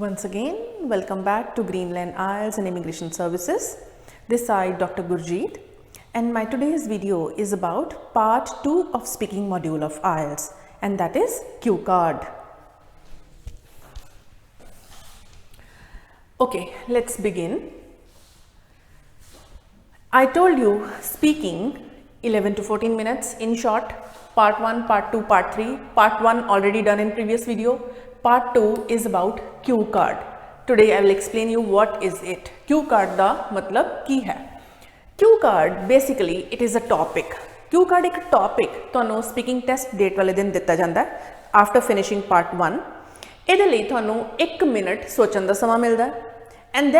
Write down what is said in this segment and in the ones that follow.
Once again, welcome back to Greenland IELTS and Immigration Services. This side Dr. Gurjit, and my today's video is about part 2 of Speaking Module of IELTS, and that is cue card. Okay, let's begin. I told you speaking 11 to 14 minutes in short, part 1, part 2, part 3. Part 1 already done in previous video. Part 2 is about cue card. Today I will explain you what is it. Cue card da matlab ki hai. Cue card basically it is a topic. Cue card एक topic ਤੁਹਾਨੂੰ speaking test date ਵਾਲੇ ਦਿਨ ਦਿੱਤਾ ਜਾਂਦਾ ਹੈ after finishing part 1. ਇਹਦੇ ਲਈ ਤੁਹਾਨੂੰ 1 ਮਿੰਟ ਸੋਚਣ ਦਾ ਸਮਾਂ ਮਿਲਦਾ ਹੈ and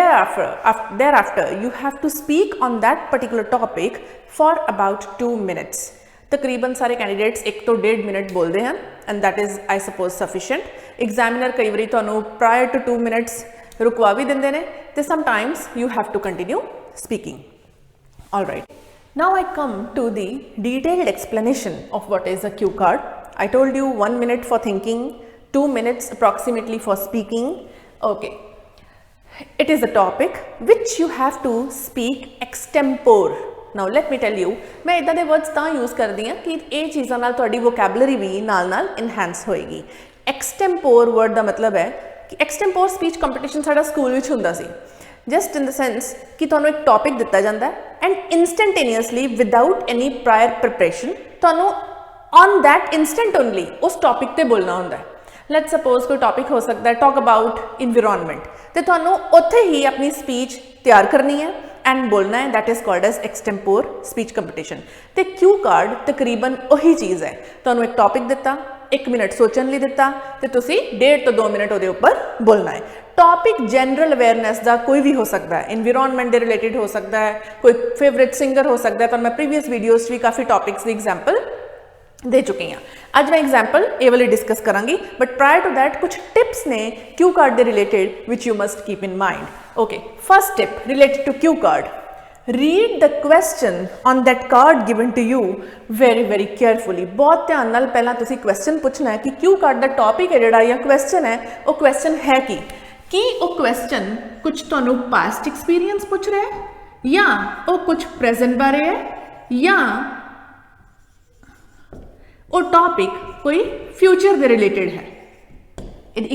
thereafter you have to speak on that particular topic for about 2 minutes. तकरीबन सारे कैंडिडेट्स 1 ਤੋਂ 1.5 मिनट बोलते हैं and that is I suppose sufficient. Examiner कई बारी ਤੁਹਾਨੂੰ prior to 2 minutes रुकवा भी देंदे ने ते sometimes you have to continue speaking. All right. Now I come to the detailed explanation of what is a cue card. I told you 1 minute for thinking, 2 minutes approximately for speaking. Okay. It is a topic which you have to speak extempore. Now let me tell you, मैं इदा दे words तां use करदी हां कि ਇਹ ਚੀਜ਼ਾਂ ਨਾਲ ਤੁਹਾਡੀ vocabulary ਵੀ ਨਾਲ-ਨਾਲ enhance ਹੋਏਗੀ. Extempore word ਦਾ ਮਤਲਬ ਹੈ ਕਿ extempore speech competition ਸਾਡਾ ਸਕੂਲ ਵਿੱਚ ਹੁੰਦਾ ਸੀ. Just in the sense ਕਿ ਤੁਹਾਨੂੰ ਇੱਕ topic ਦਿੱਤਾ ਜਾਂਦਾ ਹੈ and instantaneously without any prior preparation ਤੁਹਾਨੂੰ on that instant only ਉਸ topic ਤੇ ਬੋਲਣਾ ਹੁੰਦਾ ਹੈ. Let's suppose ਕੋਈ topic ਹੋ ਸਕਦਾ ਹੈ talk about environment ਤੇ ਤੁਹਾਨੂੰ ਉੱਥੇ ਹੀ ਆਪਣੀ speech ਤਿਆਰ ਕਰਨੀ ਹੈ and बोलना है, that is called as extempore speech competition. ते cue card तकरीबन वही चीज़ है. तुहानू एक टॉपिक दिता, 1 मिनट सोचन लई दिता, ते तुसी 1.5 ਤੋਂ 2 मिनट उहदे उपर बोलना है. टॉपिक जनरल अवेयरनेस का कोई भी हो सकता है, इन्वायरमेंट के रिलेटेड हो सकता है, कोई फेवरेट सिंगर हो सकता है. तो मैं प्रीवियस वीडियोस भी काफ़ी टॉपिक्स की एग्जाम्पल दे चुकी हाँ. अज मैं एग्जाम्पल ये वाली डिस्कस करांगी, बट प्रायर टू दैट कुछ टिप्स ने क्यू कार्ड के related which you must keep in mind. Okay, first tip related to cue card. Read the question on that card given to you very carefully. बहुत ध्यान नाल पहला तुसी question पूछना है कि cue card दा topic है जेड़ा या question है, वो question है कि वो question कुछ तुहानू past experience पूछ रहा है या वो कुछ present बारे है या वो topic कोई future दे related है.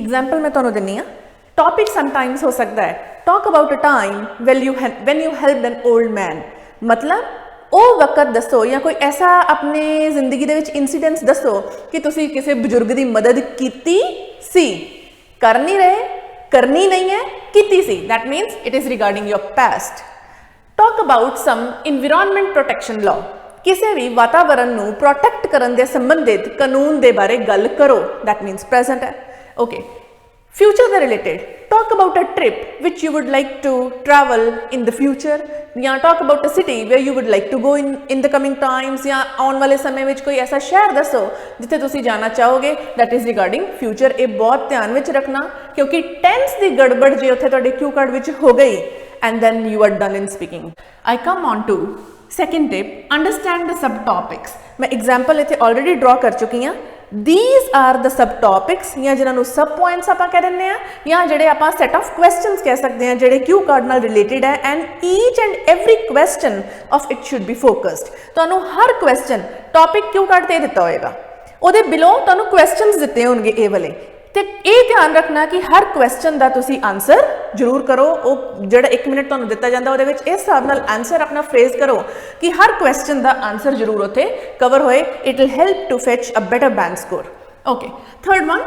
Example मैं तुहानू देनी है. टॉपिक समटाइम्स हो सकता है talk about a time when you helped an old man. मतलब ਉਹ ਵਕਤ ਦੱਸੋ ਜਾਂ ਕੋਈ ਐਸਾ ਆਪਣੇ ਜ਼ਿੰਦਗੀ ਦੇ ਵਿੱਚ ਇਨਸੀਡੈਂਟਸ ਦੱਸੋ ਕਿ ਤੁਸੀਂ ਕਿਸੇ ਬਜ਼ੁਰਗ ਦੀ ਮਦਦ ਕੀਤੀ ਸੀ, ਕਰ ਨਹੀਂ ਰਹੇ, ਕਰਨੀ ਨਹੀਂ ਹੈ, ਕੀਤੀ ਸੀ. that means it is regarding your past. talk about some environment protection law. ਕਿਸੇ ਵੀ ਵਾਤਾਵਰਣ ਨੂੰ ਪ੍ਰੋਟੈਕਟ ਕਰਨ ਦੇ ਸੰਬੰਧਿਤ ਕਾਨੂੰਨ ਦੇ ਬਾਰੇ ਗੱਲ ਕਰੋ. that means present ਹੈ. okay. Future the related, talk about a trip which you would like to travel in the future, या talk about a city where you would like to go in the coming times, या आने वाले समय में कोई ऐसा शहर दसो जिथे तुसी जाना चाहोगे. that is regarding future. ये बहुत ध्यान विच रखना क्योंकि tense दी गड़बड़ जे उत्थे तुहाडे cue card विच हो गई and then you are done in speaking. I come on to second tip, understand the subtopics. मैं example इत्थे already draw कर चुकी हाँ. These are the subtopics या जिन्होंने सब points आप कह देने हैं या जड़े आप set of questions कह सकते हैं जड़े cue card नाल related है and each and every question of it should be focused. तो अनु हर question topic cue card ते दिता होएगा. उधे below तो अनु questions दिते होंगे ये वाले. ते ये ध्यान रखना कि हर क्वेश्चन का तुसी आंसर जरूर करो. वो जड़ा 1 मिनट तुहानू दिता जांदा उहदे विच इस हिसाब नाल आंसर अपना फ्रेज करो कि हर क्वेश्चन का आंसर जरूर उत्थे कवर होए. It will help to fetch a better band score. Okay. Third one,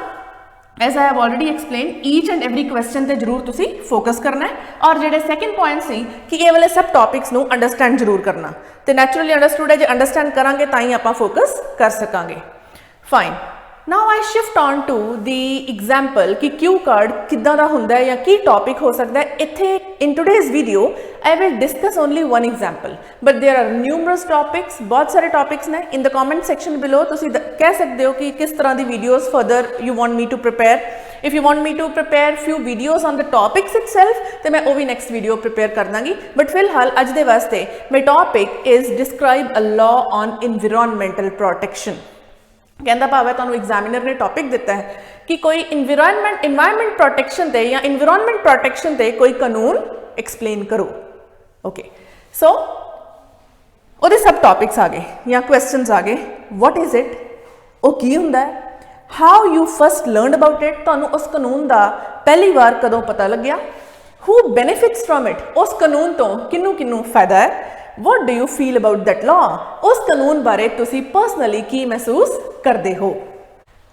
as I have already explain, each and every question ते जरूर तुसी फोकस करना है. और जेडे सैकेंड पॉइंट सी कि ये वाले सब टॉपिक्स नू अंडरस्टैंड जरूर करना. तो नैचुरली अंडरस्टूड है, जो अंडरस्टैंड करांगे तां ही आपां फोकस कर सकांगे. Fine. Now I shift on to the example कि cue card किद्दां दा हुंदा है या की टॉपिक हो सकता है. इत्थे in today's video I will discuss only one example, but there are numerous topics. बहुत सारे topics ने. In the comment section below तुसी कह सकते हो कि किस तरह दी videos further you want me to prepare. If you want me to prepare few videos on the topics itself, तो मैं वो भी next video prepare कर दांगी. But फिलहाल आज दे वास्ते my topic is describe a law on environmental protection. कहता भाव है तुहानू एग्जामिनर ने टॉपिक दिता है कि कोई इन्वायरमेंट प्रोटेक्शन ते या इन्वायरमेंट प्रोटेक्शन ते कोई कानून एक्सप्लेन करो। ओके सो ਉਹਦੇ सब टॉपिक्स आ गए या क्वेश्चंस आ गए। व्हाट इज़ इट, वो की हुंदा है, how you first learn about it, तुहानूं उस कानून का पहली बार कदों पता लग्या, हू बेनिफिट्स फ्रॉम इट, उस कानून तो किन्नू किन्नू फायदा है, what do you feel about that law, उस कानून बारे तुसी पर्सनली की महसूस करते हो।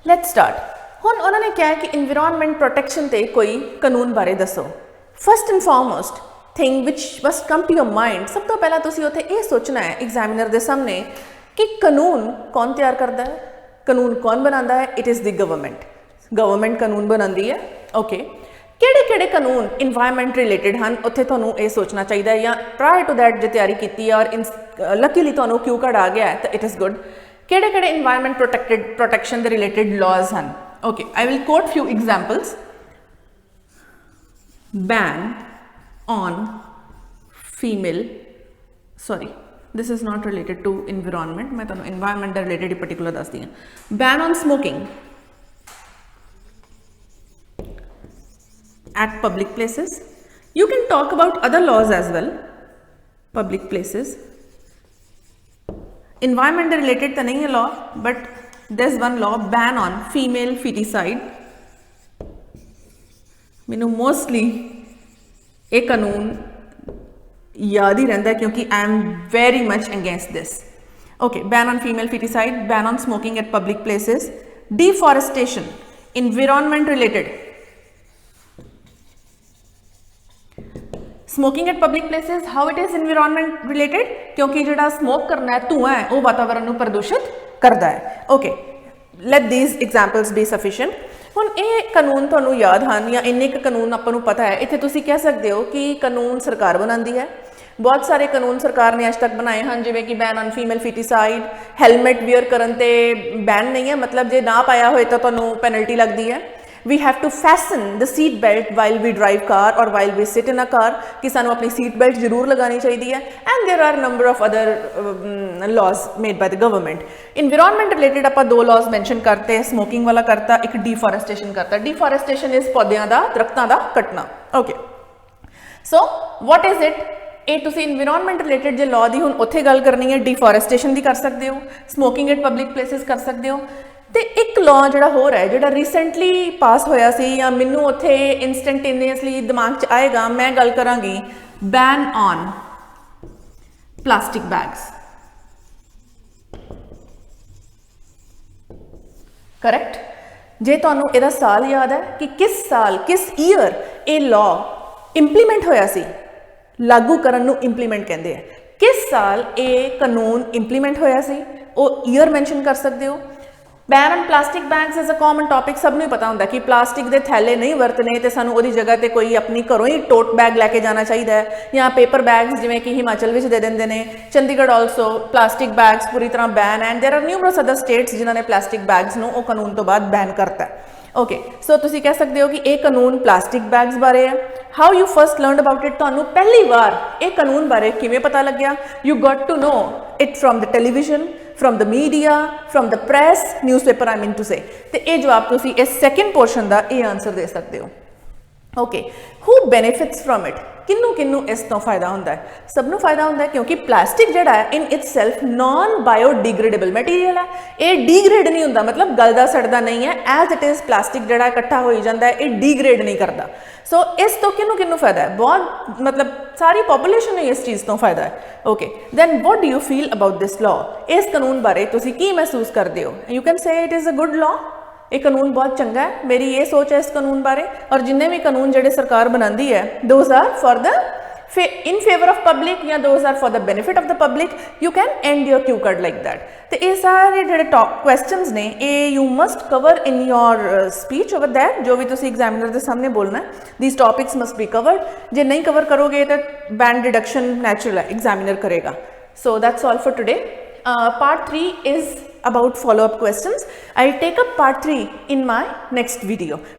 Let's start. हुण उन्होंने कहा कि इन्वायरमेंट प्रोटेक्शन ते कोई कानून बारे दसो। First and foremost thing which must come to your mind, सब तो पहला तुसी उत्थे ये सोचना है एग्जामिनर के सामने कि कानून कौन तैयार करता है, कानून कौन बनाता है, इट इज़ द गवर्नमेंट कानून बनाती है। ओके किहड़े कानून इन्वायरमेंट रिलेटेड हैं उत्थे तुहानूं ये सोचना चाहिए, या प्रायर टू दैट जो तैयारी की और लकीली तुहानूं क्यू कार्ड आ गया है तो इट इज़ गुड। किहड़े इन्वायरमेंट प्रोटेक्शन के रिलेटेड लॉज हैं। Okay I will quote few examples. Ban on female, sorry this is not related to environment, मैं तुहानूं environment related particular दस दी हां। ban on smoking at public places, you can talk about other laws as well, public places environment related तो नहीं है law, but there's one law, ban on female feticide। मैनूं mostly ये कानून याद ही रहता है क्योंकि I am very much against this. Okay ban on female foeticide, ban on smoking eight public places, deforestation environment related, smoking eight public places how it is environment related, क्योंकि जो smoke करना है धुआं है वो वातावरण को प्रदूषित करता है। Okay let these examples be sufficient. हुण ये कानून तुहानूं याद हैं या इन्ने क कानून आपां नूं पता है, इत्थे तुसीं कह सकते हो कि कानून सरकार बनाती है। बहुत सारे कानून सरकार ने अज तक बनाए हैं, जिवें कि ban on female foeticide, helmet wear करन ते बैन नहीं है, मतलब जे ना पाया होए तो तुहानूं पेनल्टी लगती है। We have to fasten the seat belt while we drive car और while we sit in a car, कि सानूं अपनी सीट बेल्ट जरूर लगानी चाहिए है। And there are number of other laws made by the government. Environment related आप दो लॉज मैंशन करते हैं, स्मोकिंग वाला करता, एक डिफॉरेस्टेशन करता। डिफॉरेस्टेशन इज पौधों का दरख्तों का कटना। Okay so what is it, ये तुसीं इन्वायरमेंट रिलेटेड जो लॉ की हुण उत्थे गल करनी है, डिफॉरेस्टेशन की कर सकते हो, स्मोकिंग एट पब्लिक प्लेसिस कर सकते हो। तो एक लॉ जो हो रहा है जो रिसेंटली पास होया सी या मैनू उत्थे इंस्टेंटेनियसली दिमाग च आएगा, मैं गल करांगी ban on plastic bags. Correct. जे तुहानूं इहदा साल याद है कि किस साल किस ईयर ये लॉ इंप्लीमेंट होया सी, लागू करन नूं इंप्लीमेंट कहंदे हैं, किस साल ये कानून इंप्लीमेंट होया सी, वो ईयर मैंशन कर सकते हो। Ban on plastic bags is a common topic, सब नूं पता होंदा कि प्लास्टिक के थैले नहीं वरतने तो सानूं उहदी जगह ते कोई अपनी घरों ही टोट बैग लैके जाना चाहिए है, या पेपर बैग्स जिवें कि हिमाचल विच दे दिंदे ने, चंडीगढ़ ऑल्सो प्लास्टिक बैग्स पूरी तरह ban and there are numerous other states जिन्होंने प्लास्टिक बैग्स नूं वो कानून तो बाद बैन करता है। ओके सो तुसीं कह सकते हो कि ये कानून प्लास्टिक बैग्स बारे है। How you first learn about it, तुहानूं पहली बार ये कानून बारे किवें पता लग्या, you got to know it from the television, from the media, from the press, newspaper I mean to say. तो ये जवाब तुसीं इस सैकेंड पोर्शन का ये आंसर दे सकते हो। Okay who benefits from it, किन्नू किन्नू इस तो फायदा होंदा है, सबनों फायदा होंदा है क्योंकि प्लास्टिक जिहड़ा है in it self non biodegradable material है, ये डिग्रेड नहीं होंदा, मतलब गलदा सड़दा नहीं है। एज इट इज़ प्लास्टिक जिहड़ा इकट्ठा हो जाता है, ये डिग्रेड नहीं करता। सो इस तो किन्नू किन्नू फायदा है, बहुत मतलब सारी पॉपूलेशन में इस चीज़ तो फायदा है। Okay then what do you feel about this law, इस कानून बारे तुसीं की महसूस करते हो। You can say it is a good law, ये कानून बहुत चंगा है, मेरी ये सोच है इस कानून बारे। और जिन्ने भी कानून जिहड़े सरकार बनाती है those are for the in favor of public या those are for the benefit of the public, you can end your cue card like that। तो ये सारे जो टॉप क्वेश्चंस ने ये you must cover in your speech over there, जो भी तुसी एग्जामिनर के सामने बोलना है, these topics must be covered। जे नहीं कवर करोगे तो band deduction natural है, एग्जामिनर करेगा। So that's all for today। Part 3 is about follow-up questions। I'll take up part 3 in my next video।